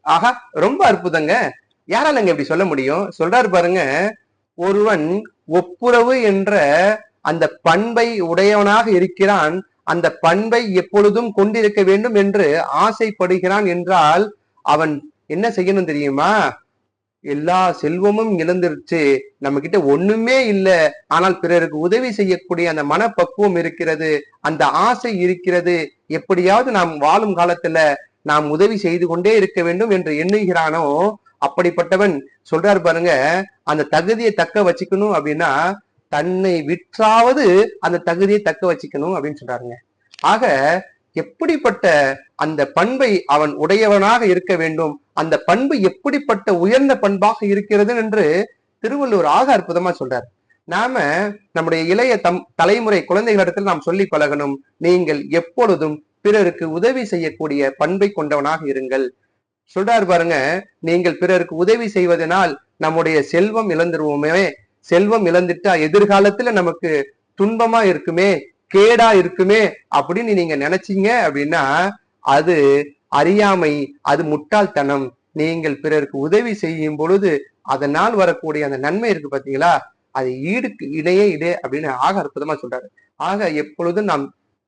ஆஹா, ரொம்ப அற்புதங்க. யாராலங்க இப்படி சொல்ல முடியும்? சொல்றாரு பாருங்க, ஒருவன் ஒப்புரவு என்ற அந்த பண்பை உடையவனாக இருக்கிறான், அந்த பண்பை எப்பொழுதும் கொண்டிருக்க வேண்டும் என்று ஆசைப்படுகிறான் என்றால் அவன் என்ன செய்யணும் தெரியுமா? எல்லா செல்வமும் இழந்துருச்சு, நம்ம கிட்ட ஒண்ணுமே இல்ல, ஆனால் பிறருக்கு உதவி செய்யக்கூடிய அந்த மனப்பக்குவம் இருக்கிறது, அந்த ஆசை இருக்கிறது, எப்படியாவது நாம் வாழும் காலத்துல நாம் உதவி செய்து கொண்டே இருக்க வேண்டும் என்று எண்ணுகிறானோ அப்படிப்பட்டவன் சொல்றாரு பாருங்க, அந்த தகுதியை தக்க வச்சுக்கணும் அப்படின்னா தன்னை விற்றாவது அந்த தகுதியை தக்க வச்சுக்கணும் அப்படின்னு சொல்றாருங்க. ஆக எப்படிப்பட்ட அந்த பண்பை அவன் உடையவனாக இருக்க வேண்டும், அந்த பண்பு எப்படிப்பட்ட உயர்ந்த பண்பாக இருக்கிறது என்று திருவள்ளுவர் ஆக அற்புதமா சொல்றார். நாம நம்முடைய இளைய தலைமுறை குழந்தைகளிடத்தில் நாம் சொல்லி பழகணும், நீங்கள் எப்பொழுதும் பிறருக்கு உதவி செய்யக்கூடிய பண்பை கொண்டவனாக இருங்கள். சொல்றாரு பாருங்க, நீங்கள் பிறருக்கு உதவி செய்வதனால் நம்முடைய செல்வம் இழந்துருவோமே, செல்வம் இழந்துட்டா எதிர்காலத்துல நமக்கு துன்பமா இருக்குமே, கேடா இருக்குமே அப்படின்னு நீங்க நினைச்சீங்க அப்படின்னா அது அறியாமை, அது முட்டாள்தனம். நீங்கள் பிறருக்கு உதவி செய்யும் பொழுது அதனால் வரக்கூடிய அந்த நன்மை இருக்கு பாத்தீங்களா, அது ஈடுக்கு இடையே இடே அப்படின்னு ஆக அற்புதமா சொல்றாரு. ஆக எப்பொழுதும் நாம்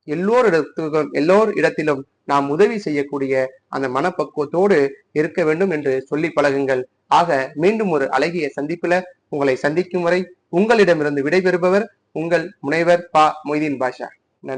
எல்லோர் இடத்திலும் நாம் உதவி செய்யக்கூடிய அந்த மனப்பக்குவத்தோடு இருக்க வேண்டும் என்று சொல்லி பழகுங்கள். ஆக மீண்டும் ஒரு அழகிய சந்திப்புல உங்களை சந்திக்கும் வரை உங்களிடமிருந்து விடைபெறுபவர் உங்கள் முனைவர் பா. மொய்தீன் பாஷா.